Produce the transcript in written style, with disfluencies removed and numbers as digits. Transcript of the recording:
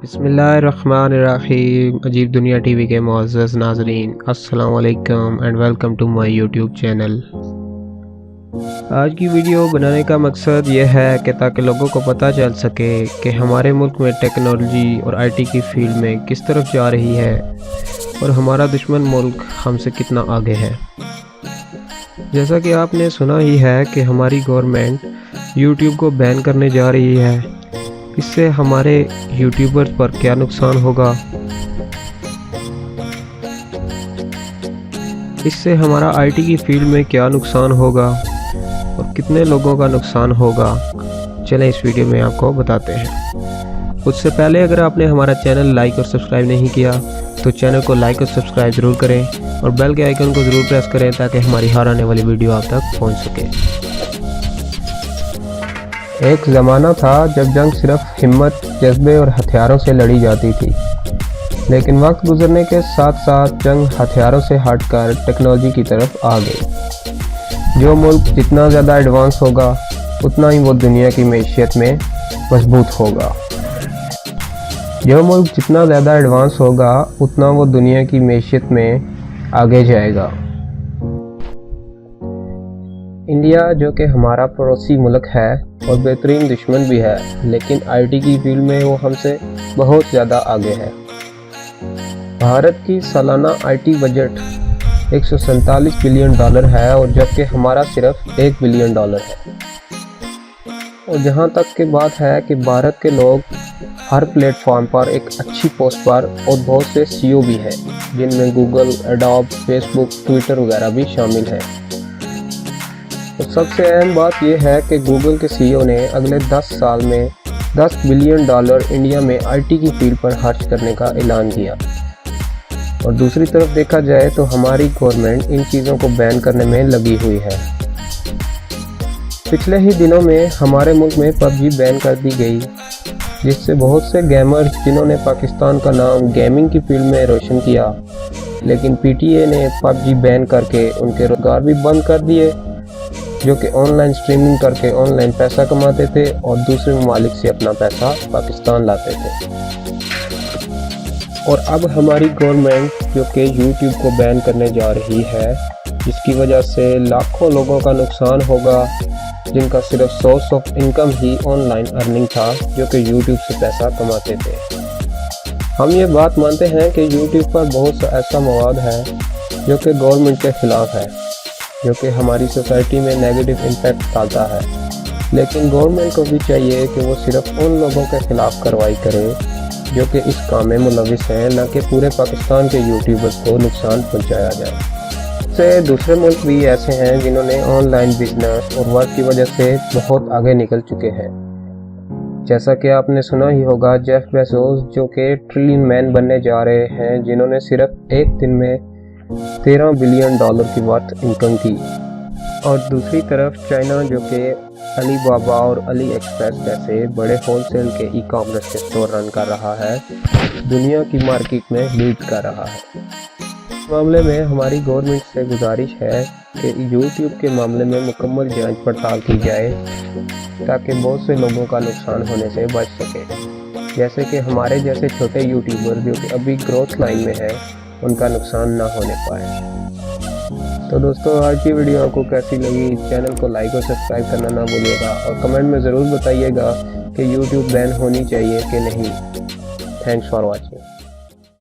بسم اللہ الرحمن الرحیم۔ عجیب دنیا ٹی وی کے معزز ناظرین، السلام علیکم and welcome to my YouTube channel. آج کی ویڈیو بنانے کا مقصد یہ ہے کہ تاکہ لوگوں کو پتہ چل سکے کہ ہمارے ملک میں ٹیکنالوجی اور آئی ٹی کی فیلڈ میں کس طرف جا رہی ہے اور ہمارا دشمن ملک ہم سے کتنا آگے ہے۔ جیسا کہ آپ نے سنا ہی ہے کہ ہماری گورنمنٹ یوٹیوب کو بین کرنے جا رہی ہے۔ اس سے ہمارے یوٹیوبرز پر کیا نقصان ہوگا، اس سے ہمارا آئی ٹی کی فیلڈ میں کیا نقصان ہوگا اور کتنے لوگوں کا نقصان ہوگا، چلیں اس ویڈیو میں آپ کو بتاتے ہیں۔ اس سے پہلے اگر آپ نے ہمارا چینل لائک اور سبسکرائب نہیں کیا تو چینل کو لائک اور سبسکرائب ضرور کریں اور بیل کے آئیکن کو ضرور پریس کریں تاکہ ہماری ہر آنے والی ویڈیو آپ تک پہنچ سکے۔ ایک زمانہ تھا جب جنگ صرف ہمت، جذبے اور ہتھیاروں سے لڑی جاتی تھی، لیکن وقت گزرنے کے ساتھ ساتھ جنگ ہتھیاروں سے ہٹ کر ٹیکنالوجی کی طرف آ گئی۔ جو ملک جتنا زیادہ ایڈوانس ہوگا اتنا ہی وہ دنیا کی معیشت میں مضبوط ہوگا۔ جو ملک جتنا زیادہ ایڈوانس ہوگا اتنا وہ دنیا کی معیشت میں آگے جائے گا۔ انڈیا جو کہ ہمارا پڑوسی ملک ہے اور بہترین دشمن بھی ہے، لیکن آئی ٹی کی فیلڈ میں وہ ہم سے بہت زیادہ آگے ہے۔ بھارت کی سالانہ I T budget 147 billion dollar ہے اور جبکہ ہمارا صرف 1 بلین ڈالر ہے۔ اور جہاں تک کہ بات ہے کہ بھارت کے لوگ ہر پلیٹ فارم پر ایک اچھی پوسٹ پر اور بہت سے سی او بھی ہیں، جن میں گوگل، ایڈوب، فیس بک، ٹویٹر وغیرہ بھی شامل ہیں۔ اور سب سے اہم بات یہ ہے کہ گوگل کے سی او نے اگلے 10 سال میں 10 بلین ڈالر انڈیا میں آئی ٹی کی فیلڈ پر خرچ کرنے کا اعلان کیا۔ اور دوسری طرف دیکھا جائے تو ہماری گورنمنٹ ان چیزوں کو بین کرنے میں لگی ہوئی ہے۔ پچھلے ہی دنوں میں ہمارے ملک میں پب جی بین کر دی گئی، جس سے بہت سے گیمرز جنہوں نے پاکستان کا نام گیمنگ کی فیلڈ میں روشن کیا، لیکن پی ٹی اے نے پب جی بین کر کے ان کے روزگار بھی بند کر دیے، جو کہ آن لائن اسٹریمنگ کر کے آن لائن پیسہ کماتے تھے اور دوسرے ممالک سے اپنا پیسہ پاکستان لاتے تھے۔ اور اب ہماری گورنمنٹ جو کہ یوٹیوب کو بین کرنے جا رہی ہے، جس کی وجہ سے لاکھوں لوگوں کا نقصان ہوگا جن کا صرف source of income he on line earning تھا، جو کہ یوٹیوب سے پیسہ کماتے تھے۔ ہم یہ بات مانتے ہیں کہ یوٹیوب پر بہت سا ایسا مواد ہے جو کہ گورنمنٹ کے خلاف ہے، جو کہ ہماری سوسائٹی میں نیگیٹو امپیکٹ ڈالتا ہے، لیکن گورنمنٹ کو بھی چاہیے کہ وہ صرف ان لوگوں کے خلاف کارروائی کرے جو کہ اس کام میں ملوث ہیں، نہ کہ پورے پاکستان کے یوٹیوبرز کو نقصان پہنچایا جائے۔ سے دوسرے ملک بھی ایسے ہیں جنہوں نے آن لائن بزنس اور ورک کی وجہ سے بہت آگے نکل چکے ہیں، جیسا کہ آپ نے سنا ہی ہوگا جیف بیزوس جو کہ ٹریلین مین بننے جا رہے ہیں، جنہوں نے صرف ایک دن میں 13 بلین ڈالر کی ورتھ انکم کی۔ اور دوسری طرف چائنا جو کہ علی بابا اور علی ایکسپریس جیسے بڑے ہول سیل کے ای کامرس کے اسٹور رن کر رہا ہے، دنیا کی مارکیٹ میں لیڈ کر رہا ہے۔ اس معاملے میں ہماری گورنمنٹ سے گزارش ہے کہ یوٹیوب کے معاملے میں مکمل جانچ پڑتال کی جائے تاکہ بہت سے لوگوں کا نقصان ہونے سے بچ سکے، جیسے کہ ہمارے جیسے چھوٹے یوٹیوبر جو کہ ابھی گروتھ لائن میں ہیں، ان کا نقصان نہ ہونے پائے۔ تو دوستو، آج کی ویڈیو آپ کو کیسی لگی؟ چینل کو لائک اور سبسکرائب کرنا نہ بھولیے گا اور کمنٹ میں ضرور بتائیے گا کہ یوٹیوب بین ہونی چاہیے کہ نہیں۔ Thanks for watching.